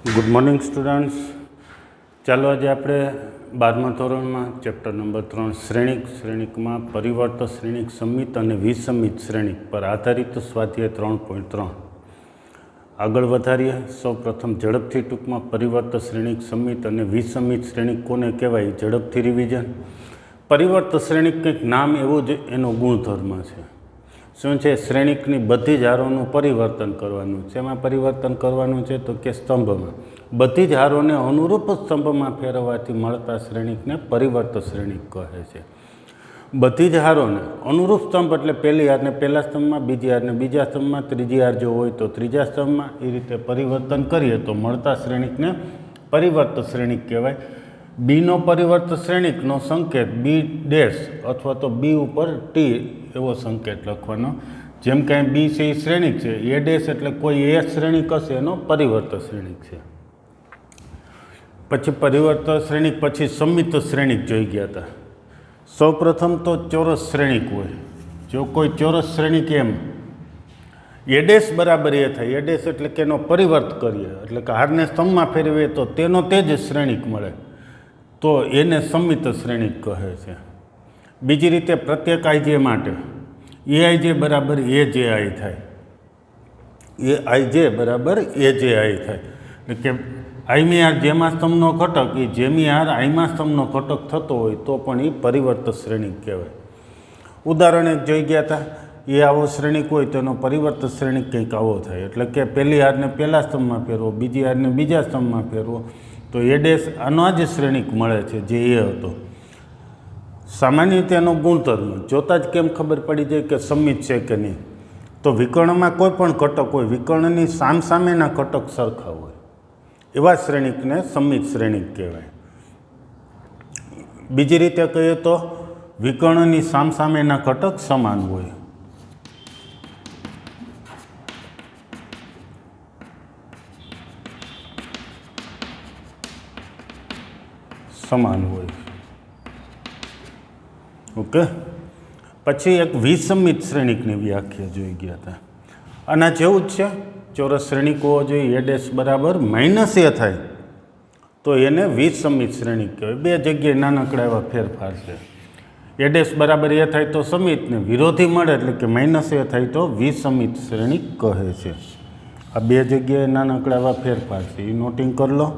Good morning students. ચાલો આજે આપણે 12મા ધોરણમાં ચેપ્ટર નંબર 3 શ્રેણિકમાં પરિવર્ત શ્રેણિક સમિત અને વિસમિત શ્રેણિક પર આધારિત સ્વાધ્યાય 3.3 આગળ વધારીએ. સૌ પ્રથમ ઝડપથી ટૂંકમાં પરિવર્ત શ્રેણિક સમિત અને વિસમિત શ્રેણિક કોને કહેવાય, ઝડપથી રિવિઝન. પરિવર્ત શ્રેણિક કંઈક નામ એવું જ એનો ગુણધર્મ છે. શું છે? શ્રેણિકની બધી જ હારોનું પરિવર્તન કરવાનું છે. એમાં પરિવર્તન કરવાનું છે તો કે સ્તંભમાં બધી જ હારોને અનુરૂપ સ્તંભમાં ફેરવવાથી મળતા શ્રેણિકને પરિવર્ત શ્રેણિક કહે છે. બધી જ હારોને અનુરૂપ સ્તંભ એટલે પહેલી હારને પહેલા સ્તંભમાં, બીજી હારને બીજા સ્તંભમાં, ત્રીજી હાર જો હોય તો ત્રીજા સ્તંભમાં, એ રીતે પરિવર્તન કરીએ તો મળતા શ્રેણિકને પરિવર્ત શ્રેણિક કહેવાય. બીનો પરિવર્ત શ્રેણિકનો સંકેત બી ડેશ અથવા તો બી ઉપર ટી એવો સંકેત લખવાનો. જેમ કે બી છે એ શ્રેણિક છે, એ ડેશ એટલે કોઈ એ શ્રેણિક હશે એનો પરિવર્ત શ્રેણિક છે. પછી પરિવર્ત શ્રેણિક પછી સમિત શ્રેણિક જોઈ ગયા હતા. સૌ પ્રથમ તો ચોરસ શ્રેણિક હોય. જો કોઈ ચોરસ શ્રેણિક એમ એ ડેશ બરાબર એ થાય, એ ડેશ એટલે કે એનો પરિવર્ત કરીએ એટલે કે હારને સ્તંભમાં ફેરવીએ તો તેનો તે જ શ્રેણિક મળે તો એને સમિત શ્રેણિક કહે છે. બીજી રીતે પ્રત્યેક આઈજે માટે એ આઈજે બરાબર એ જે આઈ થાય, એ આઈજે બરાબર એ જે આઈ થાય એટલે કે આઈમી હાર જેમાં સ્તંભનો ઘટક એ જેમી હાર આઈમાં સ્તંભનો ઘટક થતો હોય તો પણ એ પરિવર્ત શ્રેણિક કહેવાય. ઉદાહરણ એક જોઈ ગયા હતા. એ આવો શ્રેણિક હોય તો એનો પરિવર્ત શ્રેણિક કંઈક આવો થાય એટલે કે પહેલી હારને પહેલા સ્તંભમાં ફેરવો, બીજી હારને બીજા સ્તંભમાં ફેરવો તો એ ડેશ આનો જ શ્રેણિક મળે છે જે એ હતો. સામાન્ય રીતે એનો ગુણધર્મ જોતા જ કેમ ખબર પડી જાય કે સમિત છે કે નહીં, તો વિકર્ણમાં કોઈ પણ ઘટક હોય, વિકર્ણની સામસામેના ઘટક સરખા હોય એવા શ્રેણિકને સમિત શ્રેણિક કહેવાય. બીજી રીતે કહીએ તો વિકર્ણની સામસામેના ઘટક સમાન હોય. સમાન હોય. ઓકે. પછી એક વિસમિત શ્રેણિકની વ્યાખ્યા જોઈ ગયા હતા. આના જેવું જ છે. ચોરસ શ્રેણિક હોવો જોઈએ, એ ડેશ બરાબર માઇનસ એ થાય તો એને વિસમિત શ્રેણિક કહેવાય. બે જગ્યાએ નાનકડા એવા ફેરફાર છે. એ ડેશ બરાબર એ થાય તો સમિતને વિરોધી મળે એટલે કે માઇનસ એ થાય તો વિસમિત શ્રેણિક કહે છે. આ બે જગ્યાએ નાનકડા એવા ફેરફાર છે, એ નોટિંગ કરી લો.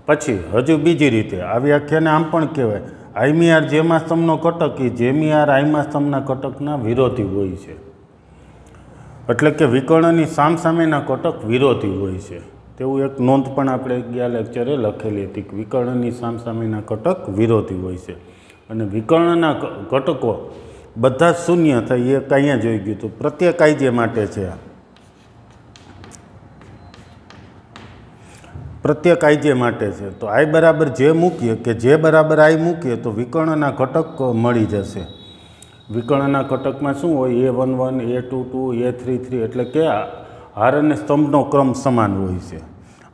પછી હજુ બીજી રીતે આ વ્યાખ્યાને આમ પણ કહેવાય, આઈમી હાર જેમાં સ્તંભનો ઘટક એ જેમી હાર આઈમાં સ્તંભના ઘટકના વિરોધી હોય છે. એટલે કે વિકર્ણની સામસામેના ઘટક વિરોધી હોય છે. તેવું એક નોંધ પણ આપણે ગયા લેક્ચરે લખેલી હતી કે વિકર્ણની સામસામેના ઘટક વિરોધી હોય છે અને વિકર્ણના ઘટકો બધા શૂન્ય થાય એ અહીંયા જોઈ ગયું હતું. પ્રત્યેક આઈજે માટે છે. પ્રત્યેક આઈજે માટે છે તો આઈ બરાબર જે મૂકીએ કે જે બરાબર આઈ મૂકીએ તો વિકર્ણના ઘટક મળી જશે. વિકર્ણના ઘટકમાં શું હોય? A11, A22, A33 એટલે કે હાર અને સ્તંભનો ક્રમ સમાન હોય છે.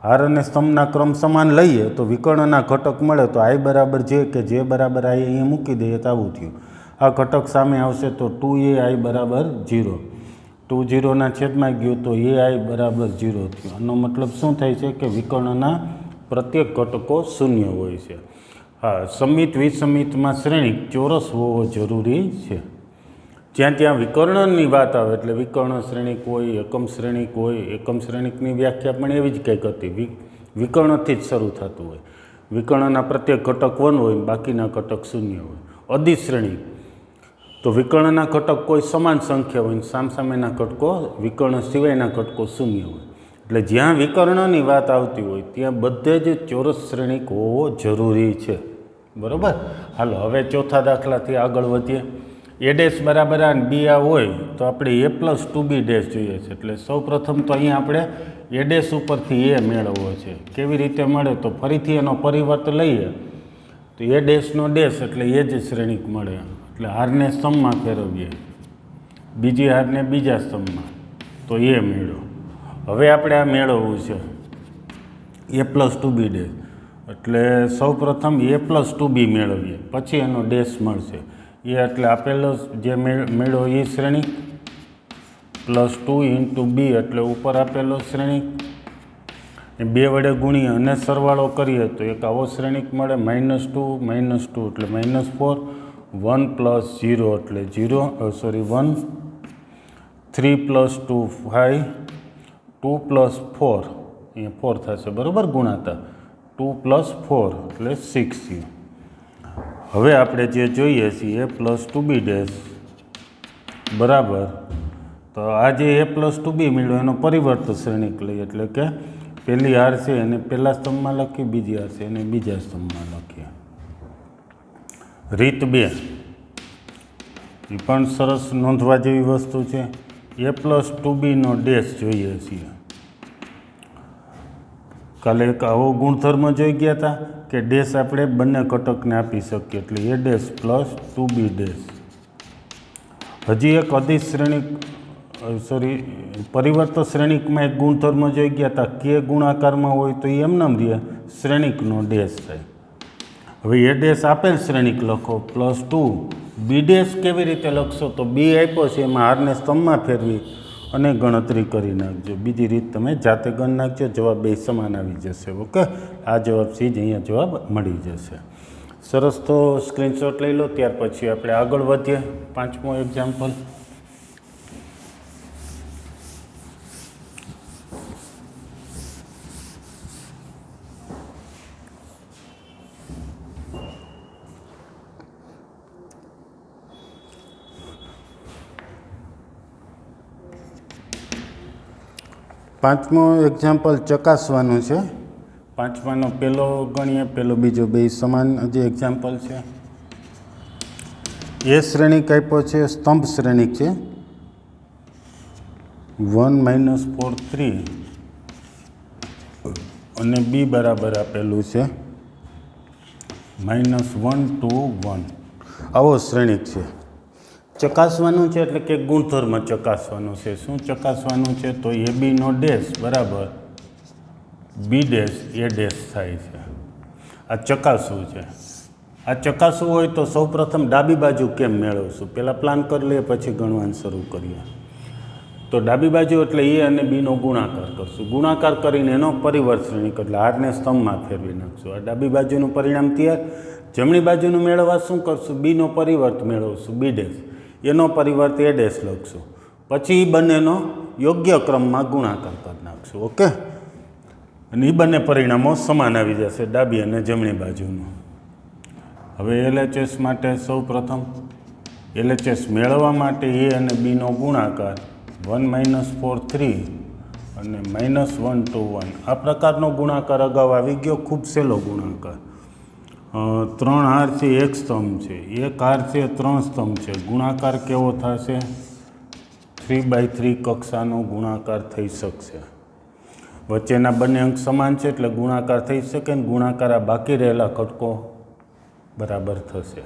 હાર અને સ્તંભના ક્રમ સમાન લઈએ તો વિકર્ણના ઘટક મળે તો આઈ બરાબર જે કે જે બરાબર આઈ અહીંયા મૂકી દઈએ તો આવું થયું. આ ઘટક સામે આવશે તો 2ai બરાબર 0. 2 0ના છેદમાં ગયું તો ai બરાબર 0 થયું. આનો મતલબ શું થાય છે કે વિકર્ણના પ્રત્યેક ઘટકો શૂન્ય હોય છે. હા, સમિત વિસમિતમાં શ્રેણિક ચોરસ હોવો જરૂરી છે. જ્યાં ત્યાં વિકર્ણની વાત આવે એટલે વિકર્ણ શ્રેણિક હોય, એકમ શ્રેણિક હોય. એકમ શ્રેણિકની વ્યાખ્યા પણ એવી જ કંઈક હતી. વિકર્ણથી જ શરૂ થતું હોય. વિકર્ણના પ્રત્યેક ઘટક 1 હોય, બાકીના ઘટક શૂન્ય હોય. અધિશ્રેણિક તો વિકર્ણના ઘટક કોઈ સમાન સંખ્યા હોય, સામસામેના ઘટકો વિકર્ણ સિવાયના ઘટકો શૂન્ય હોય. એટલે જ્યાં વિકર્ણની વાત આવતી હોય ત્યાં બધે જ ચોરસ શ્રેણિક હોવો જરૂરી છે. બરાબર. હાલો હવે ચોથા દાખલાથી આગળ વધીએ. એ ડેશ બરાબર આ બી આ હોય તો આપણે A+2B ડેશ જોઈએ છે. એટલે સૌ પ્રથમ તો અહીંયા આપણે એ ડેશ ઉપરથી એ મેળવવો છે. કેવી રીતે મળે તો ફરીથી એનો પરિવર્ત લઈએ તો એ ડેશનો ડેશ એટલે એ જ શ્રેણિક મળે. એટલે હારને સ્તંભમાં ફેરવીએ, બીજી હારને બીજા સ્તંભમાં તો એ મેળવો. હવે આપણે આ મેળવવું છે A+2B ડેશ એટલે સૌ પ્રથમ A+2B મેળવીએ પછી એનો ડેશ મળશે. એ એટલે આપેલો જે મેળવો એ શ્રેણિક +2 × B એટલે ઉપર આપેલો શ્રેણિક એ 2 વડે ગુણીએ અને સરવાળો કરીએ તો એક આવો શ્રેણિક મળે -2 એટલે -4, 1 + 0 એટલે 0, 1, 3 + 2 5, 2 + 4 અહીંયા 4 થશે બરાબર ગુણાતા, 2 + 4 એટલે 6. હવે આપણે જે જોઈએ છીએ a + 2b' બરાબર, તો આ જે a + 2b મળ્યો એનો પરિવર્ત શ્રેણિક લઈએ, એટલે કે પહેલી હાર છે એને પહેલા સ્તંભમાં લખીએ, બીજી હાર છે એને બીજા સ્તંભમાં લખીએ. રીત 2 એ પણ સરસ નોંધવા જેવી વસ્તુ છે. a + 2b નો ડેશ જોઈએ છીએ. કાલે એક આવો ગુણધર્મ જોઈ ગયા હતા કે ડેશ આપણે બંને ઘટકને આપી શકીએ, એટલે a' + 2b'. હજી એક અધિશ્રેણિક પરિવર્ત શ્રેણિકમાં એક ગુણધર્મ જોઈ ગયા હતા, કે ગુણાકારમાં હોય તો એ એમનેમ રહે, શ્રેણિકનો ડેશ થાય. હવે એ ડેશ આપેલ શ્રેણિક લખો +2, b' કેવી રીતે લખશો, તો b આપ્યો છે એમાં હારને સ્તંભમાં ફેરવી અને ગણતરી કરી નાખજો. બીજી રીત તમે જાતે ગણ નાખજો, જવાબ બે સમાન આવી જશે. ઓકે, આ જવાબ સી જ અહીંયા જવાબ મળી જશે. સરસ, તો સ્ક્રીનશોટ લઈ લો. ત્યાર પછી આપણે આગળ વધીએ. 5મો એક્ઝામ્પલ. પાંચમો એક્ઝામ્પલ ચકાસવાનું છે. 5માનો પહેલો ગણીએ, પહેલો બીજો બે સમાન જે એક્ઝામ્પલ છે. એ શ્રેણિક આપ્યો છે, સ્તંભ શ્રેણિક છે, 1 - 4 3 અને b બરાબર આપેલું છે -1 2 1. આવો શ્રેણિક છે. ચકાસવાનું છે એટલે કે ગુણધર્મ ચકાસવાનું છે. શું ચકાસવાનું છે, તો ab નો ડેશ બરાબર b' a' થાય છે. આ ચકાસવું છે. આ ચકાસવું હોય તો સૌપ્રથમ ડાબી બાજુ કેમ મેળવશું, પહેલાં પ્લાન કરી લઈએ પછી ગણવાનું શરૂ કરીએ. તો ડાબી બાજુ એટલે a અને b નો ગુણાકાર કરશું. ગુણાકાર કરીને એનો પરિવર્ત શ્રેણિક એટલે હારને સ્તંભમાં ફેરવી નાખશું. આ ડાબી બાજુનું પરિણામ તૈયાર. જમણી બાજુનું મેળવવા શું કરશું, b નો પરિવર્ત મેળવશું, b', એનો પરિવર્ત a' લખશું. પછી એ બંનેનો યોગ્ય ક્રમમાં ગુણાકાર કરી નાખશું. ઓકે, અને એ બંને પરિણામો સમાન આવી જશે, ડાબી અને જમણી બાજુનું. હવે LHS માટે સૌ પ્રથમ LHS મેળવવા માટે a અને b નો ગુણાકાર 1 - 4 3 અને -1 2 1. આ પ્રકારનો ગુણાકાર અગાઉ આવી ગયો, ખૂબ સહેલો ગુણાકાર. 3 હાર છે, 1 સ્તંભ છે, 1 હાર છે, 3 સ્તંભ છે. ગુણાકાર કેવો થશે, 3/3 કક્ષાનો ગુણાકાર થઈ શકશે. વચ્ચેના બંને અંક સમાન છે એટલે ગુણાકાર થઈ શકે ને ગુણાકાર આ બાકી રહેલા ઘટકો બરાબર થશે.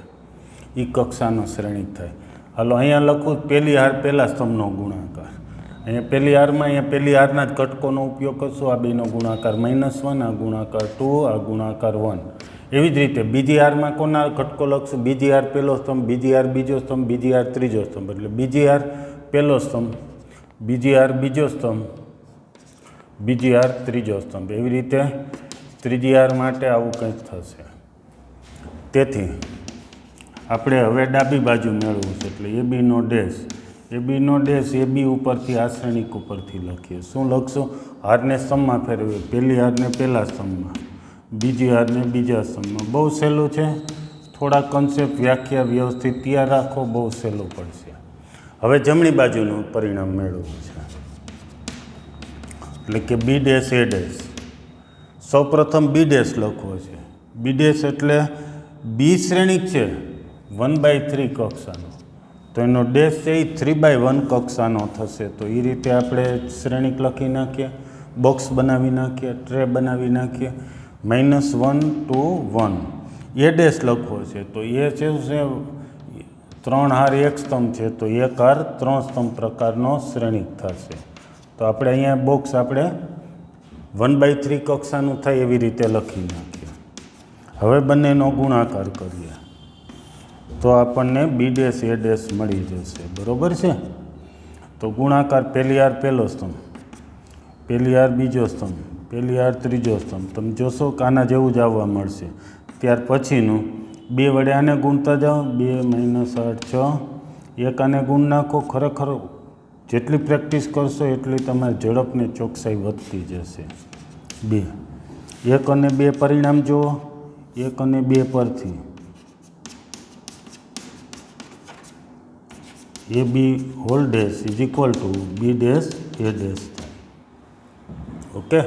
એ કક્ષાનો શ્રેણિક થાય. હાલો અહીંયા લખું, પહેલી હાર પહેલા સ્તંભનો ગુણાકાર. અહીંયા પહેલી હારમાં અહીંયા પહેલી હારના જ ઘટકોનો ઉપયોગ કરશું. આ બેનો ગુણાકાર -1, આ ગુણાકાર 2, આ ગુણાકાર 1. એવી જ રીતે બીજી હારમાં કોના ઘટકો લખશું, બીજી હાર પહેલો સ્તંભ, બીજી હાર બીજો સ્તંભ, બીજી હાર ત્રીજો સ્તંભ. એટલે બીજી હાર પહેલો સ્તંભ, બીજી હાર બીજો સ્તંભ, બીજી હાર ત્રીજો સ્તંભ. એવી રીતે ત્રીજી હાર માટે આવું કંઈક થશે. તેથી આપણે હવે ડાબી બાજુ મેળવવું છે એટલે ab નો ડેશ, ab નો ડેશ ab ઉપરથી આ શ્રેણિક ઉપરથી લખીએ. શું લખશું, હારને સ્તંભમાં ફેરવીએ. પહેલી હારને પહેલા સ્તંભમાં, બીજી હારને બીજા સ્તંભમાં. બહુ સહેલું છે. થોડા કન્સેપ્ટ વ્યાખ્યા વ્યવસ્થિત તૈયાર રાખો, બહુ સહેલું પડશે. હવે જમણી બાજુનું પરિણામ મેળવવું છે એટલે કે b' a'. સૌ પ્રથમ b' લખવો છે. b' એટલે b શ્રેણિક છે 1/3 કક્ષાનો, તો એનો ડેશ છે એ 3/1 કક્ષાનો થશે. તો એ રીતે આપણે શ્રેણિક લખી નાખીએ, બોક્સ બનાવી નાખીએ, ટ્રે બનાવી નાખીએ. -1 2 1. a' લખવો છે તો એ છે 3 હાર 1 સ્તંભ છે, તો 1 હાર 3 સ્તંભ પ્રકારનો શ્રેણિક થશે. તો આપણે અહીંયા બોક્સ આપણે 1/3 કક્ષાનું થાય એવી રીતે લખી નાખીએ. હવે બંનેનો ગુણાકાર કરીએ તો આપણને b' a' મળી જશે. બરાબર છે. તો ગુણાકાર પહેલી હાર પહેલો સ્તંભ, પહેલી હાર બીજો સ્તંભ, પહેલી હાર ત્રીજો સ્તંભ. તમે જોશો કે આના જેવું જ આવવા મળશે. ત્યાર પછીનું 2 વડે આને ગુણતા જાઓ, 2 - 8 6, એક આને ગુણ નાખો. ખરેખર જેટલી પ્રેક્ટિસ કરશો એટલી તમારી ઝડપ ને ચોકસાઈ વધતી જશે. 2 1 અને 2 પરિણામ જુઓ. 1 અને 2 પરથી AB whole dash is equal to B dash A dash થાય. ઓકે,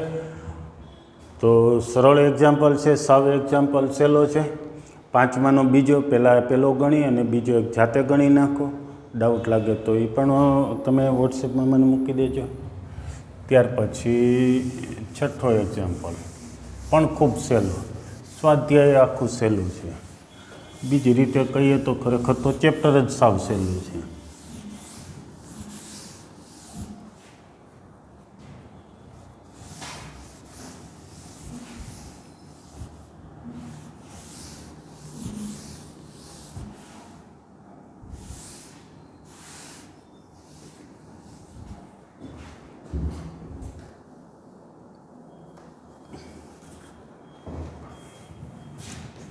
તો સરળ એક્ઝામ્પલ છે, સાવ એક્ઝામ્પલ સહેલો છે. 5માનો બીજો, પહેલો ગણી અને બીજો એક જાતે ગણી નાખો. ડાઉટ લાગે તો એ પણ તમે વોટ્સએપમાં મને મૂકી દેજો. ત્યાર પછી 6થો એક્ઝામ્પલ પણ ખૂબ સહેલો, સ્વાધ્યાય આખું સહેલું છે. બીજી રીતે કહીએ તો ખરેખર તો ચેપ્ટર જ સાવ સહેલું છે.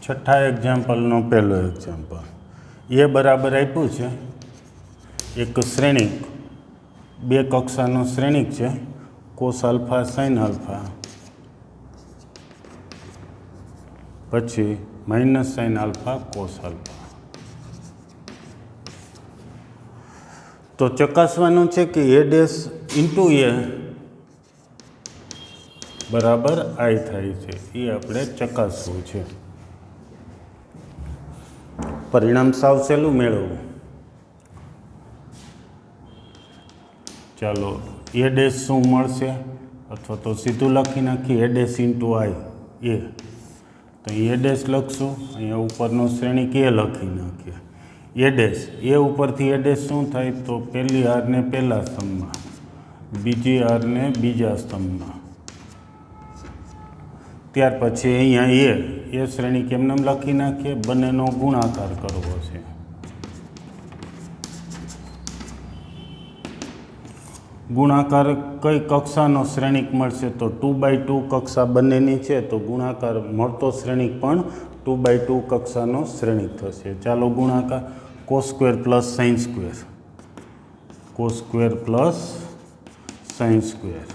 છઠ્ઠા એક્ઝામ્પલનો પહેલો એક્ઝામ્પલ. એ બરાબર આપ્યું છે એક શ્રેણિક, 2 કક્ષાનો શ્રેણિક છે. કોસ આલ્ફા સાઇન આલ્ફા, પછી minus sine alpha cos alpha. તો ચકાસવાનું છે કે A ડેશ ઇન્ટુ A બરાબર I થાય છે. એ આપણે ચકાસવું છે. પરિણામ સાવ સહેલું મેળવવું. ચાલો, A ડેશ શું મળશે, અથવા તો સીધું લખી નાખીએ A dash into I A. તો A ડેશ લખશું, અહીંયા ઉપરનો શ્રેણિક A લખી નાખીએ. A ડેશ, A ઉપરથી A ડેશ શું થાય, તો પહેલી હારને પહેલા સ્તંભમાં, બીજી હારને બીજા સ્તંભમાં. ત્યાર પછી અહીંયા એ શ્રેણિક એમને લખી નાખીએ. બંનેનો ગુણાકાર કરવો છે. ગુણાકાર કઈ કક્ષાનો શ્રેણિક મળશે, તો 2x2 કક્ષા બંનેની છે, તો ગુણાકાર મળતો શ્રેણિક પણ 2x2 કક્ષાનો શ્રેણિક થશે. ચાલો ગુણાકાર. cos square plus sine square, cos square plus sine square,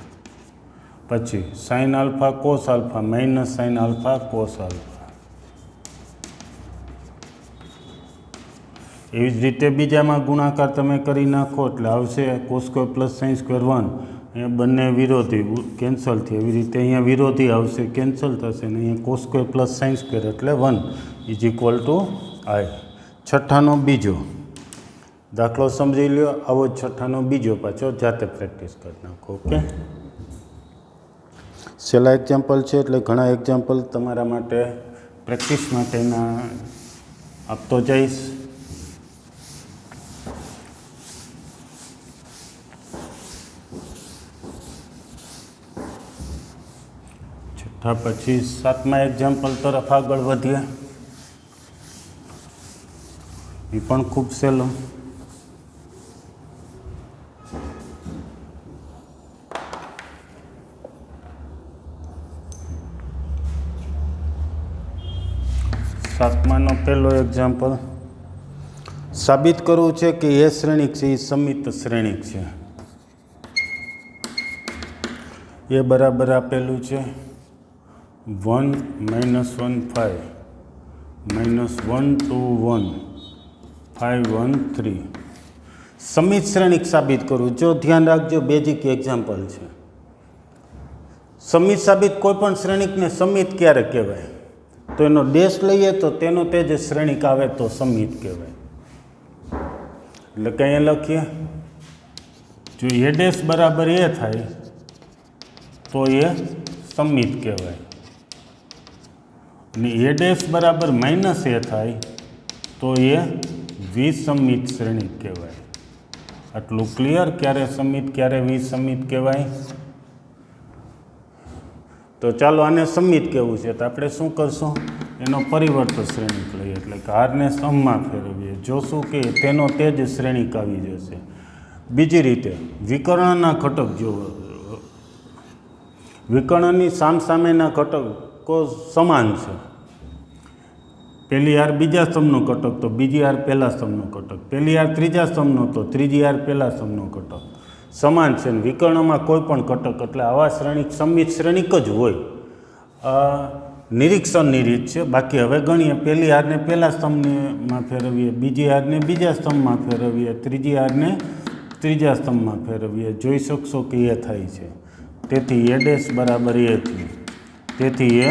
પછી sine alpha cos alpha minus sine alpha cos alpha. એવી જ રીતે બીજામાં ગુણાકાર તમે કરી નાખો એટલે આવશે cos square plus sine square 1. અહીંયા બંને વિરોધી કેન્સલ થઈ. એવી રીતે અહીંયા વિરોધી આવશે, કેન્સલ થશે, ને અહીંયા cos square plus sine square એટલે 1 ઇઝ ઇક્વલ ટુ I. છઠ્ઠાનો બીજો દાખલો સમજી લ્યો. આવો છઠ્ઠાનો બીજો પાછો જાતે પ્રેક્ટિસ કરી નાખો. ઓકે, છેલ્લા એક્ઝામ્પલ છે એટલે ઘણા એક્ઝામ્પલ તમારા માટે પ્રેક્ટિસ માટેના આપતો જઈશ. છઠ્ઠા પછી 7મા એક્ઝામ્પલ તરફ આગળ વધીએ. એ પણ ખૂબ સહેલો. સાતમાનો પહેલો એક્ઝામ્પલ. સાબિત કરવું છે કે એ શ્રેણિક છે એ સમિત શ્રેણિક છે. એ બરાબર આપેલું છે 1 - 1 5 -1 2 1 5 1 3. સમિત શ્રેણિક સાબિત કરવું. જો ધ્યાન રાખજો, બેઝિક એક્ઝામ્પલ છે. સમિત સાબિત કોઈ પણ શ્રેણિકને સમિત ક્યારે કહેવાય, તો એનો ડેશ લઈએ તો તેનો તે જ શ્રેણિક આવે તો સમિત કહેવાય. એટલે કે અહીંયા લખીએ, જો એ ડેશ બરાબર એ થાય તો એ સમિત કહેવાય, અને એ ડેશ બરાબર માઇનસ એ થાય તો એ વિસમિત શ્રેણિક કહેવાય. આટલું ક્લિયર? ક્યારે સમિત ક્યારે વિસમિત કહેવાય. તો ચાલો આને સમિત કહેવું છે તો આપણે શું કરશું, એનો પરિવર્ત શ્રેણિક લઈએ, એટલે કે હારને સમમાં ફેરવીએ. જોશું કે તેનો તે જ શ્રેણિક આવી જશે. બીજી રીતે વિકર્ણના ઘટક જુઓ. વિકર્ણની સામસામેના ઘટકો સમાન છે. પહેલી હાર બીજા સ્તંભનો ઘટક તો બીજી હાર પહેલા સ્તંભનો ઘટક, પહેલી હાર ત્રીજા સ્તંભનો તો ત્રીજી હાર પહેલા સ્તંભનો ઘટક સમાન છે. ને વિકર્ણમાં કોઈ પણ ઘટક એટલે આવા શ્રેણિક સંમિત શ્રેણિક જ હોય. નિરીક્ષણની રીત છે. બાકી હવે ગણીએ. પહેલી હારને પહેલા સ્તંભમાં ફેરવીએ, બીજી હારને બીજા સ્તંભમાં ફેરવીએ, ત્રીજી હારને ત્રીજા સ્તંભમાં ફેરવીએ. જોઈ શકશો કે એ થાય છે. તેથી એ ડેશ બરાબર એ થયું. તેથી એ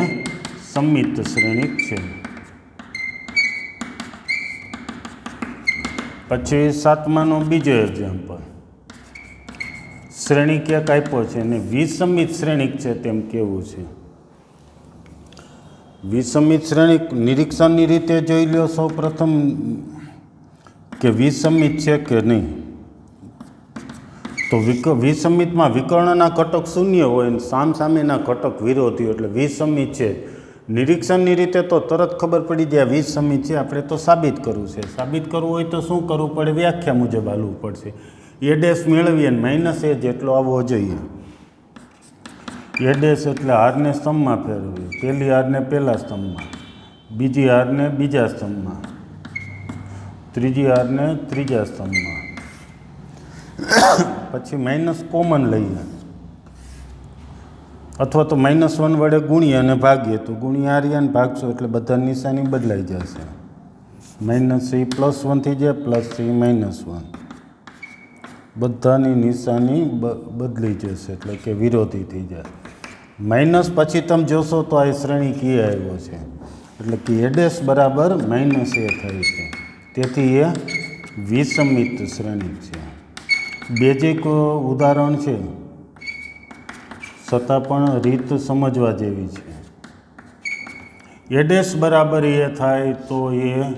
સંમિત શ્રેણિક છે. પછી 7માનો બીજો એક્ઝામ્પલ. શ્રેણિક એક આપ્યો છે અને વિસંમિત શ્રેણિક છે તેમ કેવું છે. વિસંમિત શ્રેણિક નિરીક્ષણની રીતે જોઈ લો સૌ પ્રથમ કે વિસંમિત છે કે નહીં. તો વિસંમિતમાં વિકર્ણના ઘટક શૂન્ય હોય અને સામસામેના ઘટક વિરોધી, એટલે વિસંમિત છે. નિરીક્ષણની રીતે તો તરત ખબર પડી જાય વિસંમિત છે. આપણે તો સાબિત કરવું છે. સાબિત કરવું હોય તો શું કરવું પડે? વ્યાખ્યા મુજબ હાલવું પડશે. એ ડેશ મેળવીએ અને માઇનસ એ જેટલો આવવો જોઈએ. એ ડેશ એટલે હારને સ્તંભમાં ફેરવીએ. પહેલી હારને પહેલા સ્તંભમાં, બીજી હારને બીજા સ્તંભમાં, ત્રીજી હારને ત્રીજા સ્તંભમાં. પછી માઇનસ કોમન લઈએ અથવા તો -1 વડે ગુણીએ અને ભાગીએ. તો ગુણ્યા આર્યાને ભાગશો એટલે બધા નિશાની બદલાઈ જશે. -c +1 થઈ જાય, +c -1. બધાની નિશાની બદલી જશે એટલે કે વિરોધી થઈ જાય. માઇનસ પછી તમે જોશો તો આ શ્રેણિક એ આવ્યો છે એટલે કે એ ડેશ બરાબર -a થાય છે. તેથી એ વિસંમિત શ્રેણિક છે. બેઝિક ઉદાહરણ છે છતાં પણ રીત સમજવા જેવી છે. એ ડેશ બરાબર એ થાય તો એ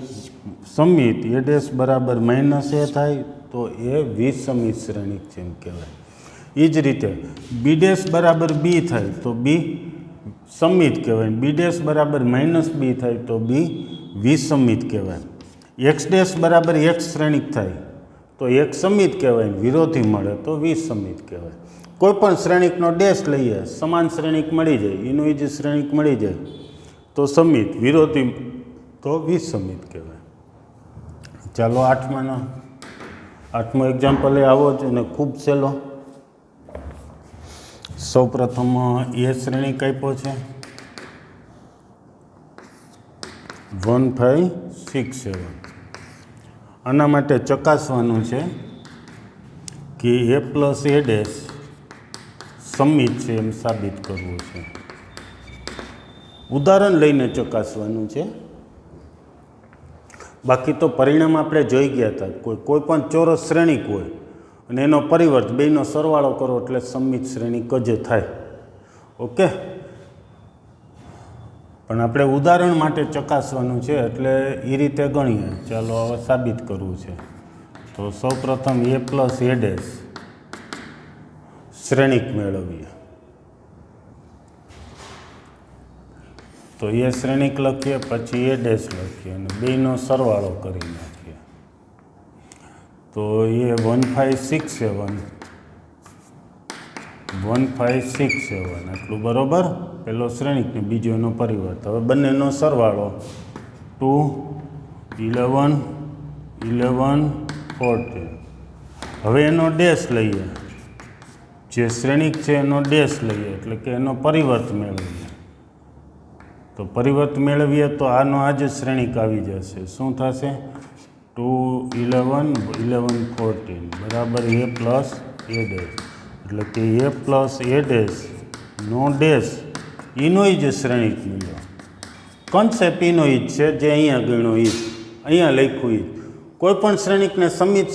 સંમિત, એ ડેશ બરાબર -a થાય તો એ વિસંમિત શ્રેણિક છે એમ કહેવાય. એ જ રીતે બી ડેશ બરાબર બી થાય તો બી સંમિત કહેવાય. બી ડેશ બરાબર -b થાય તો બી વિસંમિત કહેવાય. એક્સ ડેશ બરાબર એક્સ શ્રેણિક થાય તો એક સંમિત કહેવાય. વિરોધી મળે તો વિસંમિત કહેવાય. કોઈ પણ શ્રેણિકનો ડેશ લઈએ, સમાન શ્રેણિક મળી જાય, એનું જ શ્રેણિક મળી જાય તો સંમિત, વિરોધી તો વિસંમિત કહેવાય. ચાલો 8મો એક્ઝામ્પલ એ આવો જ અને ખૂબ સહેલો. સૌ પ્રથમ એ શ્રેણિક આપ્યો છે 1 5 6 7. આના માટે ચકાસવાનું છે કે એ પ્લસ એ ડેશ સંમિત છે એમ સાબિત કરવું છે. ઉદાહરણ લઈને ચકાસવાનું છે. બાકી તો પરિણામ આપણે જોઈ ગયા હતા. કોઈ પણ ચોરસ શ્રેણિક હોય અને એનો પરિવર્ત બેયનો સરવાળો કરો એટલે સંમિત શ્રેણિક જ થાય. ઓકે, પણ આપણે ઉદાહરણ માટે ચકાસવાનું છે એટલે એ રીતે ગણીએ. ચાલો હવે સાબિત કરવું છે. તો સૌ પ્રથમ એ પ્લસ એ ડેશ શ્રેણિક મેળવીએ. તો એ શ્રેણિક લખીએ, પછી એ ડેશ લખીએ અને બેયનો સરવાળો કરી નાખીએ. તો એ 1 5 6 7 1 5 6 7 આટલું બરાબર. પહેલો શ્રેણિક ને બીજો એનો પરિવર્ત. હવે બંનેનો સરવાળો 2 11 11 14. હવે એનો ડેશ લઈએ. જે શ્રેણિક છે એનો ડેશ લઈએ એટલે કે એનો પરિવર્ત મેળવીએ. તો પરિવર્ત મેળવીએ તો આનો આ જ શ્રેણિક આવી જશે. શું થશે? 2 11 11 14 બરાબર એ પ્લસ એ ડેશ. એટલે કે એ પ્લસ એ ડેશ નો ડેશ એનો જ શ્રેણિક મળ્યો. કન્સેપ્ટ એનો જ છે જે અહીંયા ગણ્યો એ અહીંયા લખ્યું એ. કોઈ પણ શ્રેણિકને સંમિત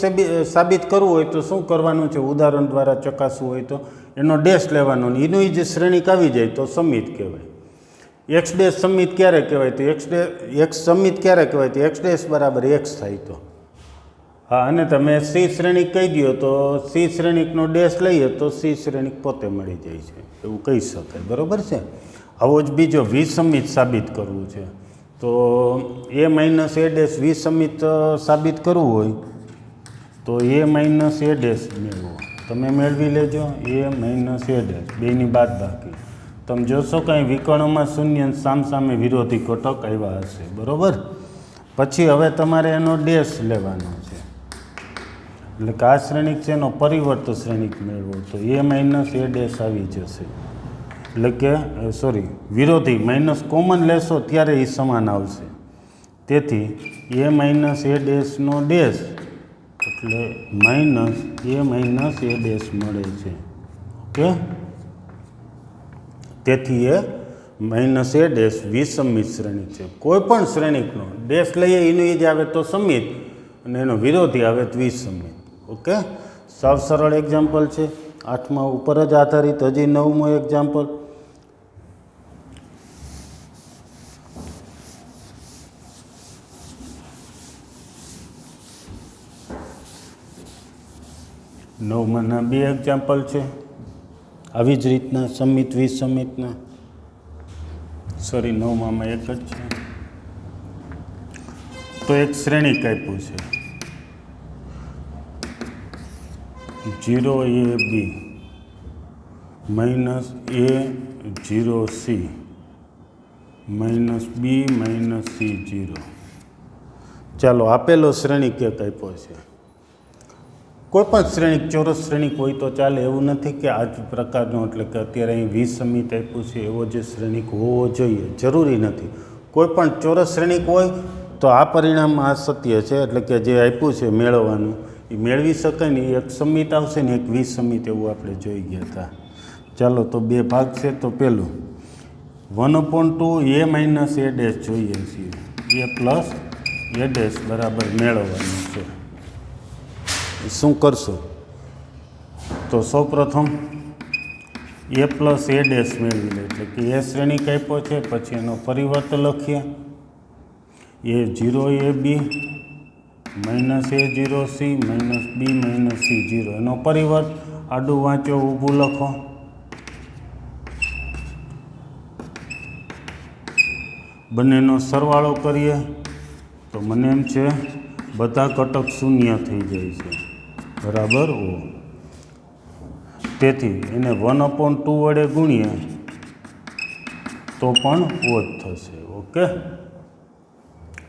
સાબિત કરવું હોય તો શું કરવાનું છે? ઉદાહરણ દ્વારા ચકાસવું હોય તો એનો ડેશ લેવાનો ને એનું જ શ્રેણિક આવી જાય તો સંમિત કહેવાય. એક્સ ડેશ સંમિત ક્યારે કહેવાય? તો એક્સ સંમિત ક્યારે કહેવાય? તો એક્સ ડેશ બરાબર એક્સ થાય તો. હા, અને તમે સી શ્રેણિક કહી દો તો સી શ્રેણિકનો ડેશ લઈએ તો સી શ્રેણિક પોતે મળી જાય છે એવું કહી શકાય. બરાબર છે. આવો જ બીજો વિસંમિત સાબિત કરવું છે તો એ માઇનસ એ ડેશ વિસંમિત સાબિત કરવું હોય તો એ માઇનસ એ ડેશ મેળવો. તમે મેળવી લેજો એ માઇનસ એ ડેશ બેની બાદબાકી. તમે જોશો કંઈ વિકર્ણમાં શૂન્ય સામસામે વિરોધી ઘટક આવ્યા હશે, બરાબર. પછી હવે તમારે એનો ડેશ લેવાનો છે, એટલે કે આ શ્રેણિક છે એનો પરિવર્ત શ્રેણિક મેળવો તો એ માઇનસ એ ડેશ આવી જશે, એટલે કે સોરી વિરોધી માઇનસ કોમન લેશો ત્યારે એ સમાન આવશે. તેથી એ માઇનસ એ ડેશનો ડેશ એટલે માઇનસ એ ડેશ મળે છે. ઓકે, તેથી એ માઇનસ એ ડેશ વિસમિત શ્રેણિક છે. કોઈ પણ શ્રેણિકનો ડેશ લઈએ એનું એ જ આવે તો સમિત અને એનો વિરોધી આવે તો વિસમિત. ઓકે, સાવ સરળ એક્ઝામ્પલ છે, 8મા ઉપર જ આધારિત. હજી 9મું એક્ઝામ્પલ. નવમાંના 2 એક્ઝામ્પલ છે આવી જ રીતના સમિત વિસમિતના. સોરી, 9માં એક જ છે. તો એક શ્રેણિક આપ્યું છે 0ab minus a 0c minus b minus c 0. ચાલો, આપેલો શ્રેણિક એક આપ્યો છે. કોઈ પણ શ્રેણિક ચોરસ શ્રેણિક હોય તો ચાલે, એવું નથી કે આ જ પ્રકારનો, એટલે કે અત્યારે અહીં વિસમિત આપ્યું છે એવો જે શ્રેણિક હોવો જોઈએ, જરૂરી નથી. કોઈ પણ ચોરસ શ્રેણિક હોય તો આ પરિણામ આ સત્ય છે, એટલે કે જે આપ્યું છે મેળવવાનું એ મેળવી શકાય ને. એક સમિત આવશે ને એક વિસમિત, એવું આપણે જોઈ ગયા હતા. ચાલો, તો 2 ભાગ છે. તો પહેલું 1/2 a માઇનસ એ ડેશ જોઈએ છીએ, a પ્લસ એ ડેશ બરાબર મેળવવાનું છે. શું કરશો? તો સૌપ્રથમ એ પ્લસ એ ડેશ મેળવી લે, એટલે કે એ શ્રેણિક આપ્યો છે, પછી એનો પરિવર્ત લખીએ એ 0ab માઇનસ એ 0c minus b minus c 0. એનો પરિવર્ત આડું વાંચો ઊભું લખો. બંનેનો સરવાળો કરીએ તો મને એમ છે બધા ઘટક શૂન્ય થઈ જાય છે, બરાબર O. તેથી એને 1/2 વડે ગુણીએ તો પણ O જ થશે. ઓકે,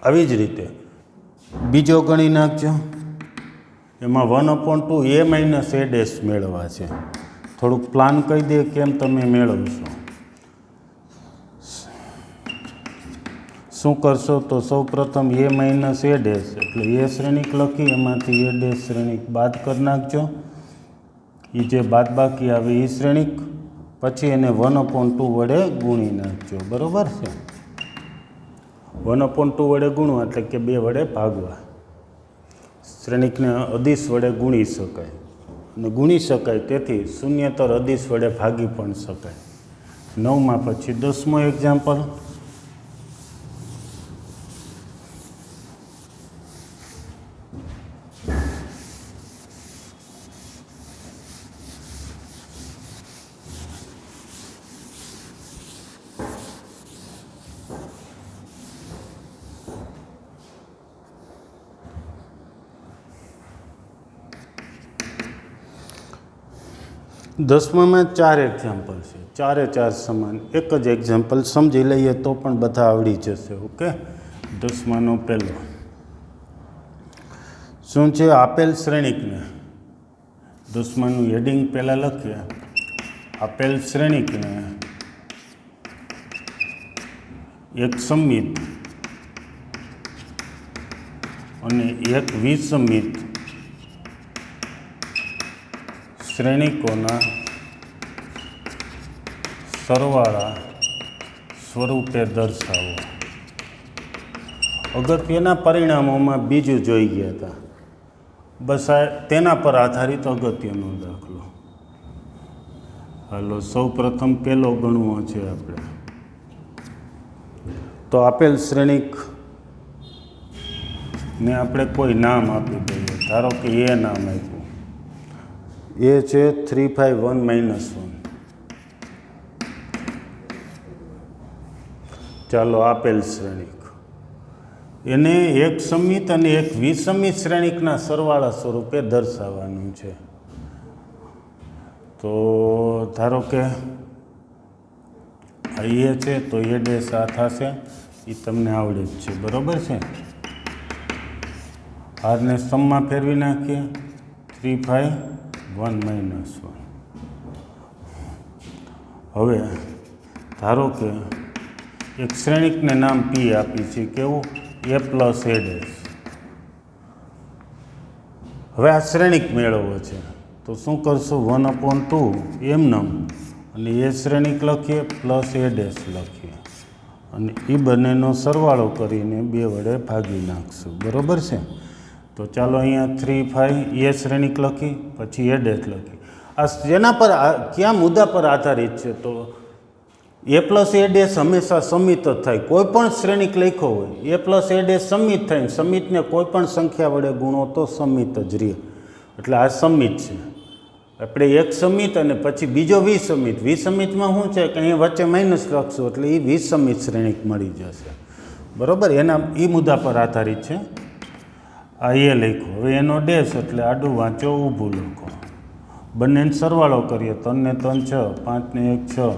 આવી જ રીતે બીજો ગણી નાખજો. એમાં 1/2 a માઇનસ એ ડેશ મેળવવા છે. થોડુંક પ્લાન કહી દે કેમ તમે મેળવશો. શું કરશો? તો સૌ પ્રથમ એ માઇનસ એ ડેશ એટલે એ શ્રેણિક લખી, એમાંથી એ ડેશ શ્રેણિક બાદ કરી નાખજો. એ જે બાદ બાકી આવે એ શ્રેણિક, પછી એને 1/2 વડે ગુણી નાખજો, બરાબર છે. 1/2 વડે ગુણવા એટલે કે 2 વડે ભાગવા. શ્રેણિકને અદિશ વડે ગુણી શકાય અને ગુણી શકાય, તેથી શૂન્યતર અદિશ વડે ભાગી પણ શકાય. 9માં પછી 10મો એક્ઝામ્પલ. દસમામાં 4 એક્ઝામ્પલ છે, 4 સમાન. એક જ એક્ઝામ્પલ સમજી લઈએ તો પણ બધા આવડી જશે. ઓકે, 10માનો પહેલો શું છે? આપેલ શ્રેણિકને, 10માનું હેડિંગ પહેલાં લખીએ. આપેલ શ્રેણિકને એક સમિત અને એક વિસમિત શ્રેણિકોના સરવાળા સ્વરૂપે દર્શાવો. અગત્યના પરિણામોમાં બીજું જોઈ ગયા હતા, બસ આ તેના પર આધારિત અગત્યનો દાખલો. હાલો, સૌ પ્રથમ પહેલો ગણવો છે આપણે. તો આપેલ શ્રેણિક ને આપણે કોઈ નામ આપી દઈએ. ધારો કે એ નામ આપ્યું, એ છે 3 5 1 -1. ચાલો, આપેલ શ્રેણિક એને એક સમિત અને એક વિસમિત શ્રેણિકના સરવાળા સ્વરૂપે દર્શાવવાનું છે. તો ધારો કે આ એ છે તો એ ડેશ આ થશે, એ તમને આવડે જ છે, બરાબર છે. આરને સમમાં ફેરવી નાખીએ, 3 5 1 -1. હવે ધારો કે એક શ્રેણિકને નામ પી આપી છે, કેવું? a plus A dash. હવે આ શ્રેણિક મેળવવો છે તો શું કરશું? 1/2 એમનેમ, અને એ શ્રેણિક લખીએ પ્લસ એ ડેશ લખીએ, અને એ બંનેનો સરવાળો કરીને 2 વડે ભાગી નાખશું, બરાબર છે. તો ચાલો અહીંયા 3 5 એ શ્રેણિક લખી, પછી એ ડેશ લખી. આ જેના પર કયા મુદ્દા પર આધારિત છે? તો એ પ્લસ એ ડેશ હંમેશા સમિત જ થાય. કોઈ પણ શ્રેણિક લખ્યો હોય એ પ્લસ એ ડેશ સમિત થાય, સમિતને કોઈ પણ સંખ્યા વડે ગુણો તો સમિત જ રહે, એટલે આ સમિત છે. આપણે એક સમિત અને પછી બીજો વિસમિત. વિસમિતમાં શું છે કે અહીંયા વચ્ચે માઇનસ લખશું એટલે એ વિસમિત શ્રેણિક મળી જશે, બરાબર. એના એ મુદ્દા પર આધારિત છે. આ એ લખો, હવે એનો ડેશ એટલે આડું વાંચો, ઊભું લખો, બંનેને સરવાળો કરીએ. 3 ને 3 6, 5 ને 1 6,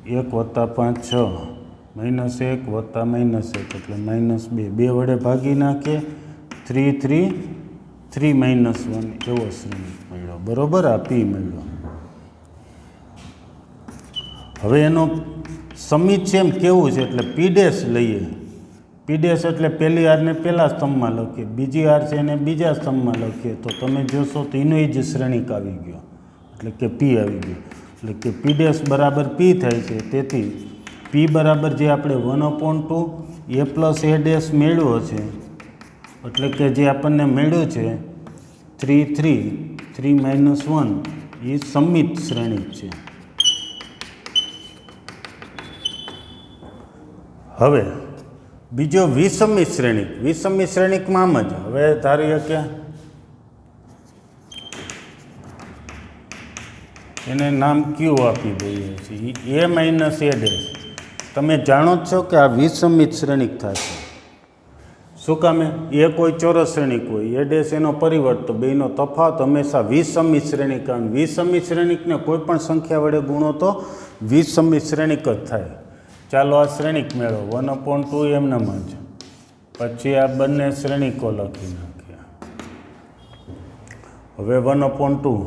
1 + 5 6, -1 + -1 એટલે -2. 2 વડે ભાગી નાખીએ, 3 3 3 - 1 એવો શ્રેણિક મળ્યો, બરાબર. આ પી મળ્યો. હવે એનો સમિત છે એમ કેવું છે એટલે પી ડેશ લઈએ. પી ડેશ એટલે પહેલી આરને પહેલા સ્તંભમાં લખીએ, બીજી આર છે એને બીજા સ્તંભમાં લખીએ, તો તમે જોશો તો એનો જ શ્રેણિક આવી ગયો, એટલે કે પી આવી ગયો. એટલે કે પી ડેશ બરાબર પી થાય છે. તેથી પી બરાબર જે આપણે 1/2 એ પ્લસ એ ડેશ મેળવ્યો છે, એટલે કે જે આપણને મેળવ્યું છે 3 3 3 - 1 એ સમિત શ્રેણિક છે. હવે બીજો વિસમિત શ્રેણિક. વિસમિત શ્રેણિકમાં આમ જ, હવે ધારીએ કે એને નામ ક્યુ આપી દઈએ છીએ, એ માઇનસ એ ડેશ. તમે જાણો જ છો કે આ વિસમિત શ્રેણિક થશે. શું કામે? એ કોઈ ચોરસ શ્રેણિક હોય, એ ડેશ એનો પરિવર્ત, તો બેનો તફાવત હંમેશા વિસમિત શ્રેણિક. અને વિસમિત શ્રેણિકને કોઈ પણ સંખ્યા વડે ગુણો તો વિસમિત શ્રેણિક જ થાય. ચાલો આ શ્રેણિક મેળવો, 1/2 એમનેમ જ. પછી આ બંને શ્રેણિકો લખી નાખીએ. હવે 1/2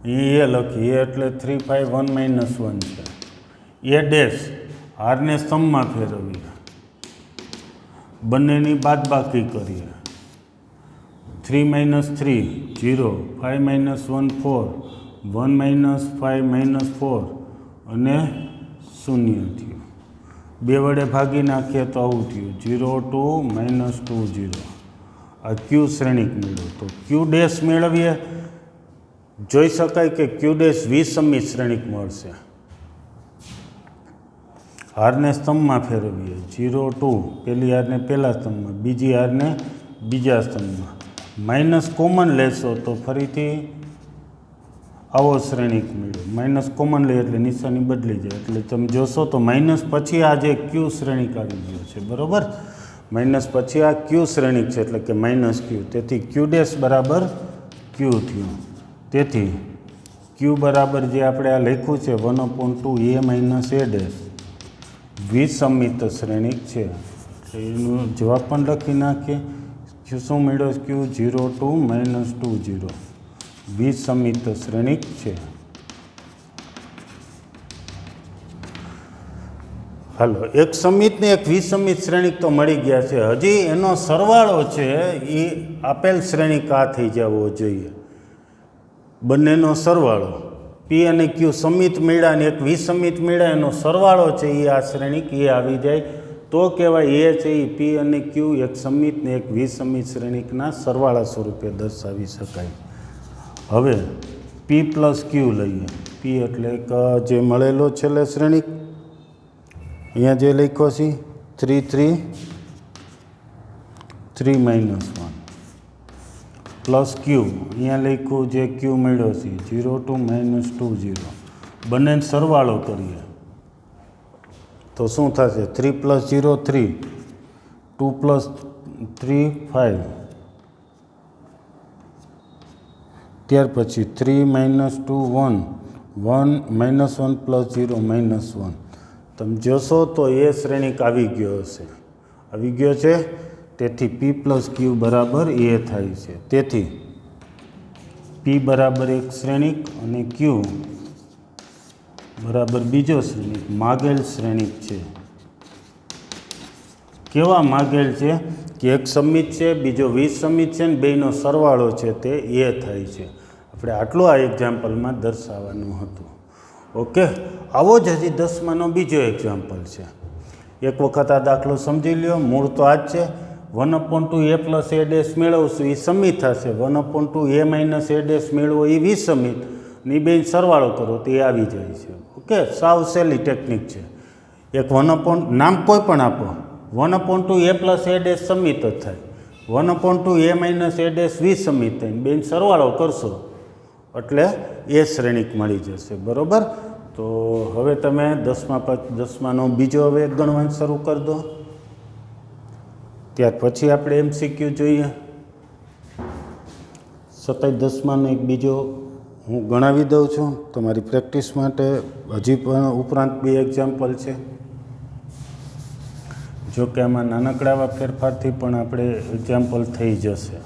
એ લખી, એ એટલે 3 5 1 - 1 છે. એ ડેશ આરને સ્તંભમાં ફેરવીએ, બંનેની બાદબાકી કરીએ. 3 - 3 0, 5 - 1 4, 1 - 5 - 4 અને 0 થયું. 2 વડે ભાગી નાખીએ તો આવું થયું, 0 2 -2 0. આ ક્યુ શ્રેણિક મેળવ્યું. તો ક્યુ ડેશ મેળવીએ, જોઈ શકાય કે ક્યુ ડેશ વિસમિત શ્રેણિક મળશે. આરને સ્તંભમાં ફેરવીએ, 0 2 પહેલી આરને પહેલા સ્તંભમાં, બીજી આરને બીજા સ્તંભમાં. માઇનસ કોમન લેશો તો ફરીથી આવો શ્રેણિક મળ્યો. માઇનસ કોમન લે એટલે નિશાની બદલી જાય, એટલે તમે જોશો તો માઇનસ પછી આ જે ક્યુ શ્રેણિક આવી ગયો છે, બરાબર. માઇનસ પછી આ ક્યુ શ્રેણિક છે, એટલે કે માઇનસ ક્યુ. તેથી ક્યુ ડેશ બરાબર ક્યુ થયું. તેથી ક્યુ બરાબર જે આપણે આ લખ્યું છે 1/2 એ માઇનસ એ ડેશ વિસમિત શ્રેણિક છે. એનો જવાબ પણ લખી નાખીએ. ક્યુ શું મળ્યો? ક્યુ 0 2 -2 0 વિસમિત શ્રેણિક છે. હાલો, એક સમિત ને એક વિસમિત શ્રેણિક તો મળી ગયા છે. હજી એનો સરવાળો છે એ આપેલ શ્રેણિક આ થઈ જવો જોઈએ. બંનેનો સરવાળો પી અને ક્યુ સમિત મળ્યા અને એક વિસમિત મળ્યા, એનો સરવાળો છે એ આ શ્રેણિક એ આવી જાય તો કહેવાય એ છે એ પી અને ક્યુ એક સમિત ને એક વિસમિત શ્રેણિકના સરવાળા સ્વરૂપે દર્શાવી શકાય. હવે પી પ્લસ ક્યુ લઈએ. પી એટલે જે મળેલો છેલ્લે શ્રેણિક અહીંયા જે લખ્યો છે 3 3 3 - 1 પ્લસ ક્યુ અહીંયા લખ્યું જે ક્યુ મળ્યો છે 0 2 -2 0. બંને સરવાળો કરીએ તો શું થશે? 3 + 0 3, 2 + 3 5, ત્યાર પછી 3 - 2 1, 1 - 1 + 0 -1, તમે જોશો તો એ શ્રેણિક આવી ગયો હશે, આવી ગયો છે. તેથી પી પ્લસ ક્યુ બરાબર એ થાય છે. તેથી પી બરાબર એક શ્રેણિક અને ક્યુ બરાબર બીજો શ્રેણિક, માગેલ શ્રેણિક છે. કેવા માગેલ છે કે એક સમિત છે, બીજો વિસમિત છે, ને બેયનો સરવાળો છે તે એ થાય છે. આપણે આટલું આ એક્ઝામ્પલમાં દર્શાવવાનું હતું. ઓકે, આવો જ હજી 10માનો બીજો એક્ઝામ્પલ છે. એક વખત આ દાખલો સમજી લ્યો. મૂળ તો આ જ છે. 1/2 a પ્લસ a ડેશ મેળવશું એ સમિત થશે, 1/2 a માઇનસ a ડેશ મેળવો એ વિસમિત, ને એ બે સરવાળો કરો તો એ આવી જાય છે. ઓકે, સાવ સહેલી ટેકનિક છે. એક નામ કોઈ પણ આપો, 1/2 a પ્લસ a ડેશ સમિત જ થાય, 1/2 a માઇનસ a ડેશ વિસમિત થાય, બે સરવાળો કરશો એટલે એ શ્રેણિક મળી જશે. બરાબર. તો હવે તમે 10માનો બીજો હવે ગણવાનું શરૂ કરી દો. ત્યાર પછી આપણે MCQ જોઈએ. 10માનો એક બીજો હું ગણાવી દઉં છું તમારી પ્રેક્ટિસ માટે. હજી પણ ઉપરાંત 2 એક્ઝામ્પલ છે. જો કે આમાં નાનકડા એવા ફેરફારથી પણ આપણે એક્ઝામ્પલ થઈ જશે.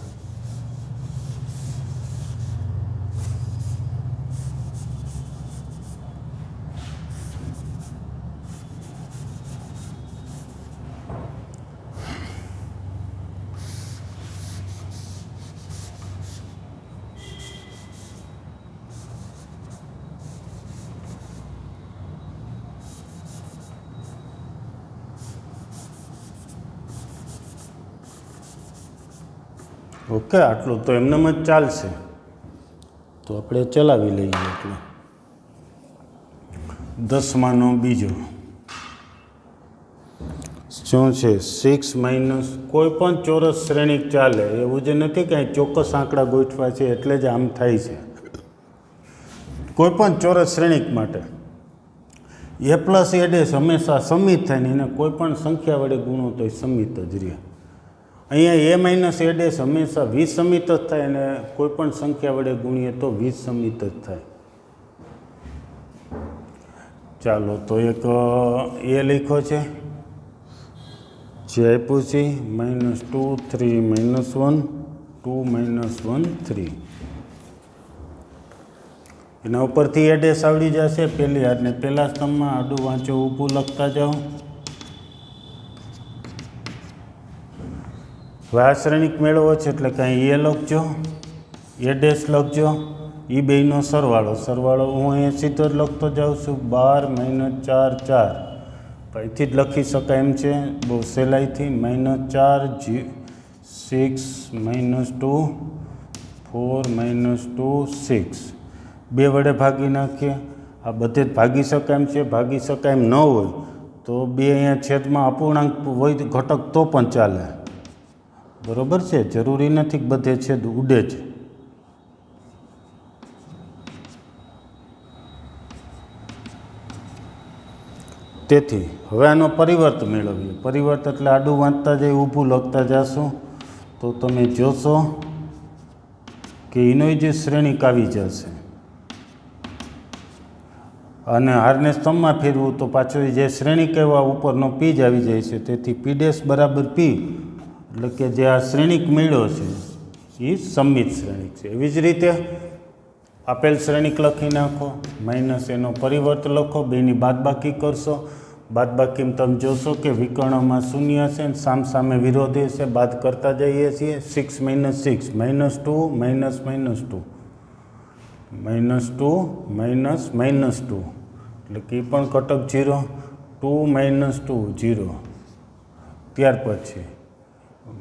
ઓકે, આટલું તો એમનેમ જ ચાલશે. તો આપણે ચલાવી લઈએ. એટલે 10માનો બીજો શું છે? 6 માઇનસ કોઈ પણ ચોરસ શ્રેણિક ચાલે એવું જ નથી કે ચોક્કસ આંકડા ગોઠવા છે એટલે જ આમ થાય છે. કોઈ પણ ચોરસ શ્રેણિક માટે a પ્લસ a ડેશ હંમેશા સમિત થાય ને એને કોઈ પણ સંખ્યા વડે ગુણો તો સમિત જ રહે. અહીંયા a માઇનસ a ડેશ હંમેશા વિસમિત જ થાય અને કોઈ પણ સંખ્યા વડે ગુણીએ તો વિસમિત જ થાય. ચાલો, તો એક એ લખ્યો છે જે આપ્યું છે -2 3 -1 2 -1 3. એના ઉપરથી એ ડેશ આવડી જશે પહેલી હાથને. પહેલા સ્તંભમાં આડું વાંચો, ઊભું લખતા જાઓ. હવે આ શ્રેણિક મેળવો છે એટલે કાંઈ એ લખજો, એ ડેશ લખજો, એ બેયનો સરવાળો. હું અહીંયા સીધો જ લખતો જાઉં છું. 12 - 4 4. અહીંથી જ લખી શકાય એમ છે બહુ સહેલાઈથી. -4 6 -2 4 -2 6. 2 વડે ભાગી નાખીએ. આ બધે જ ભાગી શકાય એમ છે. ભાગી શકાય એમ ન હોય તો 2 અહીંયા છેદમાં અપૂર્ણાંક હોય ઘટક તો પણ ચાલે. બરાબર છે. જરૂરી નથી કે બધે છેદ ઉડે જ. તેથી હવે આનો પરિવર્ત મેળવીએ. પરિવર્ત એટલે આડું વાંચતા જાય, ઊભું લખતા જશો તો તમે જોશો કે એનો જે શ્રેણિક આવી જશે. અને હારને સ્તંભમાં ફેરવું તો પાછો જે શ્રેણિક એવા ઉપરનો પી જ આવી જાય છે. તેથી પી ડેશ બરાબર પી, એટલે કે જે આ શ્રેણિક મેળ્યો છે એ સમિત શ્રેણિક છે. એવી જ રીતે આપેલ શ્રેણિક લખી નાખો, માઇનસ એનો પરિવર્ત લખો, બેની બાદબાકી કરશો. બાદબાકીમાં તમે જોશો કે વિકર્ણમાં શૂન્ય હશે ને સામસામે વિરોધી હશે. બાદ કરતા જઈએ છીએ. 6 - 6 -2 -2 -2 એટલે કે એ પણ ઘટક 0. 2 - 2 0. ત્યાર પછી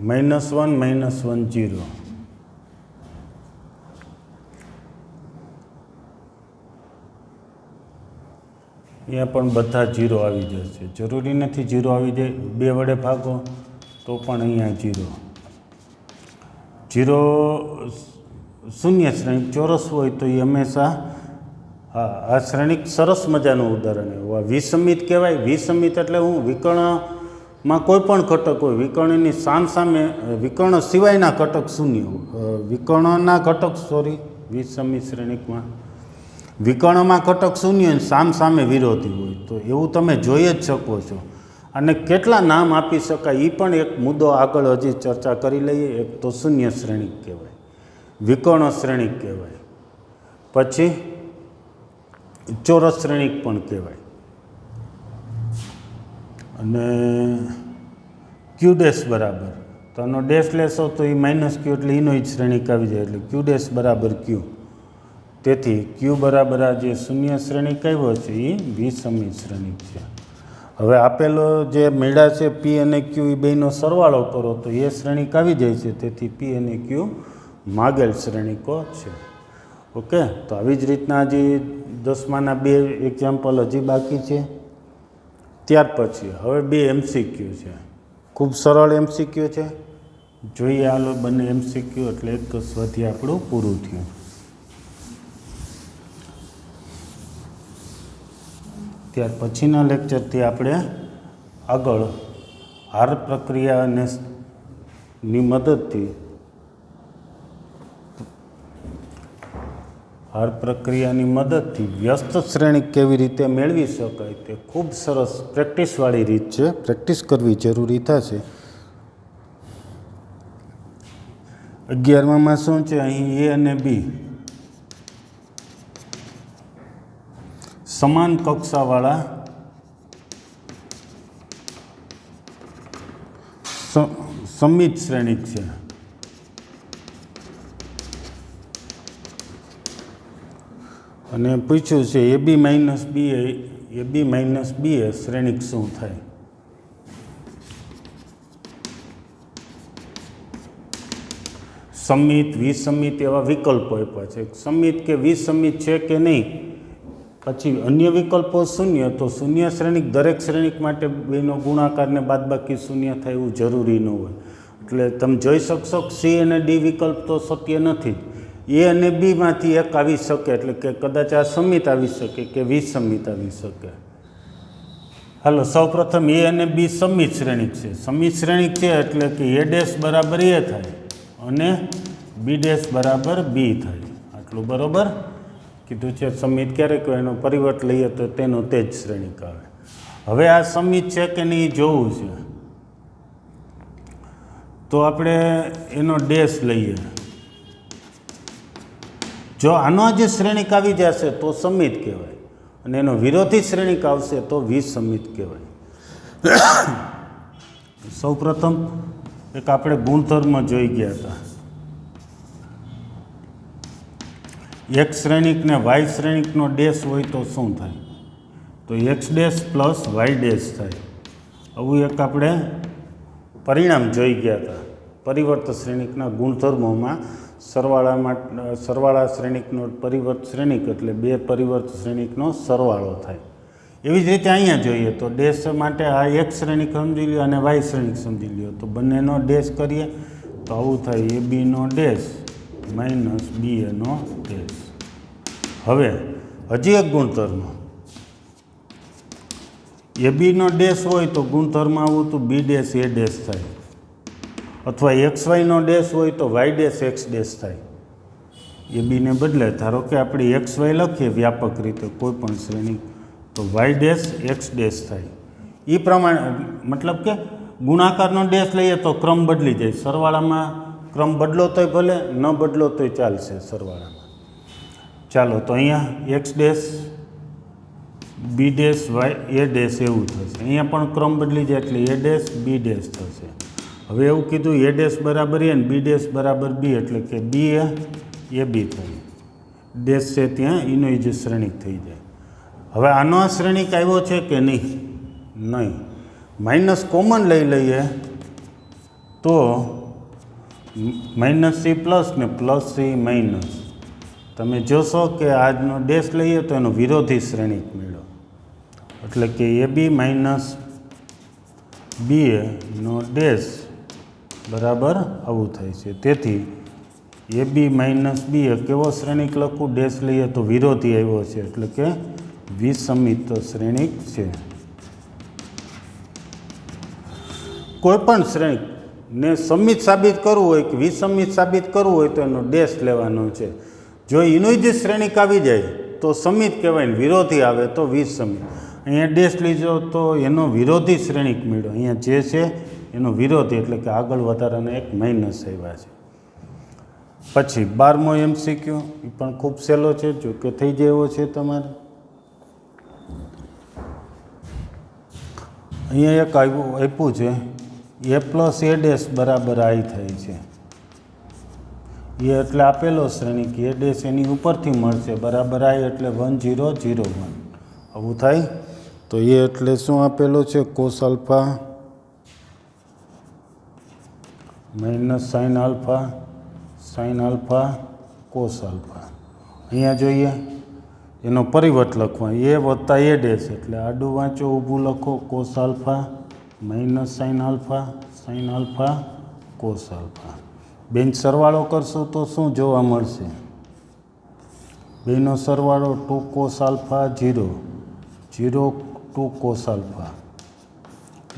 -1 -1 0. અહીંયા પણ બધા 0 આવી જશે. જરૂરી નથી 0 આવી જાય. 2 વડે ભાગો તો પણ અહીંયા 0. 0 શૂન્ય શ્રેણિક ચોરસ હોય તો એ હંમેશા આ શ્રેણિક સરસ મજાનું ઉદાહરણ એવું. વિસમિત કહેવાય. વિસમિત એટલે હું વિકર્ણમાં કોઈ પણ ઘટક હોય, વિકર્ણની સામે વિકર્ણ સિવાયના ઘટક શૂન્ય, વિકર્ણના ઘટક વિસમિત શ્રેણિકમાં વિકર્ણમાં ઘટક શૂન્ય અને સામ સામે વિરોધી હોય તો એવું તમે જોઈ જ શકો છો. અને કેટલા નામ આપી શકાય એ પણ એક મુદ્દો આગળ હજી ચર્ચા કરી લઈએ. એક તો શૂન્ય શ્રેણિક કહેવાય, વિકર્ણ શ્રેણિક કહેવાય, પછી ચોરસ શ્રેણિક પણ કહેવાય, અને ક્યુ ડેશ બરાબર તો આનો ડેશ લેશો તો એ માઇનસ ક્યુ એટલે એનો જ શ્રેણિક આવી જાય એટલે ક્યુ ડેશ બરાબર ક્યુ. તેથી ક્યુ બરાબર આ જે શૂન્ય શ્રેણિક આવ્યો છે એ વિસમિત શ્રેણિક છે. હવે આપેલો જે મેળા છે પી અને ક્યુ એ બેનો સરવાળો કરો તો એ શ્રેણિક આવી જાય છે. તેથી પી અને ક્યુ માગેલ શ્રેણિકો છે. ઓકે, તો આવી જ રીતના હજી 10માના 2 એક્ઝામ્પલ હજી બાકી છે. ત્યાર પછી હવે 2 MCQ છે. ખૂબ સરળ MCQ છે. જોઈએ હાલો બંને MCQ એટલે એક સ્વાધ્યાય આપણું પૂરું થયું. ત્યાર પછીના લેક્ચરથી આપણે આગળ હાર પ્રક્રિયાની મદદથી વ્યસ્ત શ્રેણિક કેવી રીતે મેળવી શકાય તે ખૂબ સરસ પ્રેક્ટિસવાળી રીત છે. પ્રેક્ટિસ કરવી જરૂરી થશે. 11માં શું છે? અહીં એ અને બી સમાન કક્ષાવાળા સમિત શ્રેણિક છે. અને પૂછ્યું છે એ બી માઇનસ બી એ શ્રેણિક શું થાય? સમિત, વિસમિત એવા વિકલ્પો આપ્યા છે. સમિત કે વિસમિત છે કે નહીં, પછી અન્ય વિકલ્પો શૂન્ય, તો શૂન્ય શ્રેણિક દરેક શ્રેણિક માટે બેનો ગુણાકારને બાદબાકી શૂન્ય થાય એવું જરૂરી ન હોય. એટલે તમે જોઈ શકશો સી અને ડી વિકલ્પ તો સત્ય નથી. એ અને બીમાંથી એક આવી શકે, એટલે કે કદાચ આ સમિત આવી શકે કે વિસમિત આવી શકે. હાલો સૌપ્રથમ એ અને બી સમિત શ્રેણિક છે. સમિત શ્રેણિક છે એટલે કે એ ડેશ બરાબર એ થાય અને બી ડેશ બરાબર બી થાય. આટલું બરાબર કીધું છે. સમિત ક્યારે કહે? એનો પરિવર્ત લઈએ તો તેનો તે જ શ્રેણિક આવે. હવે આ સમિત છે કે નહીં જોવું છે તો આપણે એનો ડેશ લઈએ. જો આનો જે શ્રેણિક આવી જશે તો સમિત કહેવાય અને એનો વિરોધી શ્રેણિક આવશે તો વિસમિત કહેવાય. સૌપ્રથમ એક આપણે ગુણધર્મ જોઈ ગયા હતા. એક્સ શ્રેણિક ને વાય શ્રેણિકનો ડેશ હોય તો શું થાય? તો x dash plus y dash થાય. આવું એક આપણે પરિણામ જોઈ ગયા હતા. પરિવર્ત શ્રેણિકના ગુણધર્મોમાં સરવાળા શ્રેણિકનો પરિવર્ત શ્રેણિક એટલે 2 પરિવર્ત શ્રેણિકનો સરવાળો થાય. એવી જ રીતે અહીંયા જોઈએ તો ડેશ માટે આ એક્સ શ્રેણિક સમજી લ્યો અને વાય શ્રેણિક સમજી લ્યો તો બંનેનો ડેશ કરીએ તો આવું થાય એ બીનો ડેશ માઇનસ બી એનો ડેશ. હવે હજી એક ગુણધર્મ એ બીનો ડેશ હોય તો ગુણધર્મ આવું તો બી ડેશ એ ડેશ થાય, અથવા એક્સ વાયનો ડેશ હોય તો વાય ડેશ એક્સ ડેશ થાય. એ બીને બદલે ધારો કે આપણે એક્સ વાય લખીએ વ્યાપક રીતે કોઈ પણ શ્રેણિક તો વાય ડેશ એક્સ ડેશ થાય. એ પ્રમાણે મતલબ કે ગુણાકારનો ડેશ લઈએ તો ક્રમ બદલી જાય. સરવાળામાં ક્રમ બદલો તોય ભલે, ન બદલો તોય ચાલશે સરવાળામાં. ચાલો તો અહીંયા x dash B dash y A dash એવું થશે. અહીંયા પણ ક્રમ બદલી જાય એટલે એ ડેશ બી ડેશ થશે. હવે એવું કીધું એ ડેશ બરાબર એ ને બી ડેશ બરાબર બી એટલે કે બી એ બી થાય. ડેશ છે ત્યાં એનો જ શ્રેણિક થઈ જાય. હવે આનો આ શ્રેણિક આવ્યો છે કે નહીં? નહીં. માઇનસ કોમન લઈ લઈએ તો માઇનસ સી પ્લસ ને પ્લસ સી માઇનસ. તમે જોશો કે આજનો ડેશ લઈએ તો એનો વિરોધી શ્રેણિક મેળવો એટલે કે એ બી માઇનસ બી એનો ડેશ બરાબર આવું થાય છે. તેથી એ બી માઇનસ બી એ કેવો શ્રેણિક લખું? ડેશ લઈએ તો વિરોધી આવ્યો છે એટલે કે વિસમિત શ્રેણિક છે. કોઈ પણ શ્રેણિકને સમિત સાબિત કરવું હોય કે વિસમિત સાબિત કરવું હોય તો એનો ડેશ લેવાનો છે. જો એનો જ શ્રેણિક આવી જાય તો સમી જ કહેવાય ને, વિરોધી આવે તો વિસમી. અહીંયા ડેશ લીધો તો એનો વિરોધી શ્રેણિક મળ્યો. અહીંયા જે છે એનો વિરોધી એટલે કે આગળ વધારાના એક માઇનસ આવ્યા છે. પછી 12મો MCQ એ પણ ખૂબ સહેલો છે, જો કે થઈ જાય એવો છે તમારે. અહીંયા એક આપ્યું છે a પ્લસ a ડેશ બરાબર i થાય છે. એ એટલે આપેલો શ્રેણિક a ડેશ એની ઉપરથી મળશે બરાબર i એટલે 1 0 0 1 આવું થાય. તો એ એટલે શું આપેલો છે? Cos alpha minus sine alpha cos alpha. અહીંયા જોઈએ એનો પરિવર્ત લખવા a વત્તા a ડેશ એટલે આડું વાંચો ઊભું લખો cos alpha minus sine alpha cos alpha. બેન સરવાળો કરશો તો શું જોવા મળશે? બેનો સરવાળો 2 cos alpha 0 2 cos alpha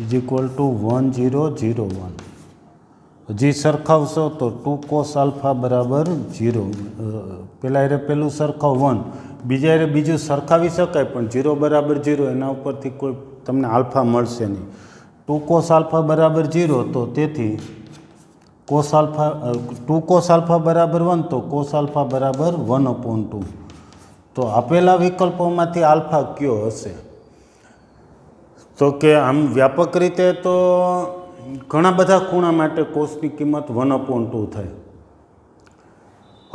is equal two 1 0 0 1. હજી સરખાવશો તો 2 કોસ આલ્ફા બરાબર 0. પહેલાં પેલું સરખાવ 1, બીજા એરે બીજું સરખાવી શકાય પણ 0 બરાબર 0 એના ઉપરથી કોઈ તમને આલ્ફા મળશે નહીં. 2 કોસ આલ્ફા બરાબર 0 તો તેથી 2 કોસ આલ્ફા બરાબર 1 તો કોસ આલ્ફા બરાબર 1/2. તો આપેલા વિકલ્પોમાંથી આલ્ફા કયો હશે? તો કે આમ વ્યાપક રીતે તો ઘણા બધા ખૂણા માટે કોસની કિંમત 1/2 થાય.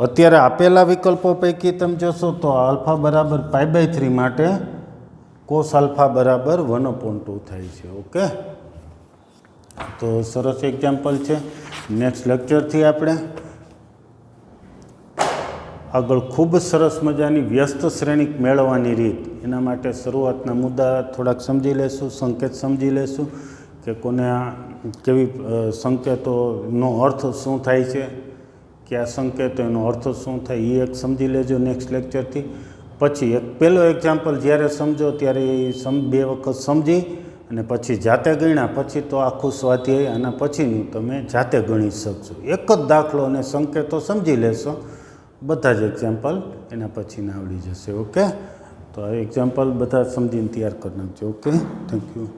અત્યારે આપેલા વિકલ્પો પૈકી તમે જોશો તો આલ્ફા બરાબર π/3 માટે કોસ આલ્ફા બરાબર 1/2 થાય છે. ઓકે, તો સરસ એક્ઝામ્પલ છે. નેક્સ્ટ લેક્ચરથી આપણે આગળ ખૂબ સરસ મજાની વ્યસ્ત શ્રેણિક મેળવવાની રીત, એના માટે શરૂઆતના મુદ્દા થોડાક સમજી લેશું, સંકેત સમજી લેશું કે કોને કેવી સંકેતોનો અર્થ શું થાય છે, કયા સંકેતો એનો અર્થ શું થાય એ એક સમજી લેજો નેક્સ્ટ લેક્ચરથી. પછી એક પહેલો એક્ઝામ્પલ જ્યારે સમજો ત્યારે એ 2 વખત સમજી અને પછી જાતે ગણ્યા પછી તો આખું સ્વાધ્યાય આના પછીનું તમે જાતે ગણી શકશો. એક જ દાખલો અને સંકેતો સમજી લેશો, બધા જ એક્ઝામ્પલ એના પછીના આવડી જશે. ઓકે, તો આ એક્ઝામ્પલ બધા સમજીને તૈયાર કરી નાખજો. Okay, thank you.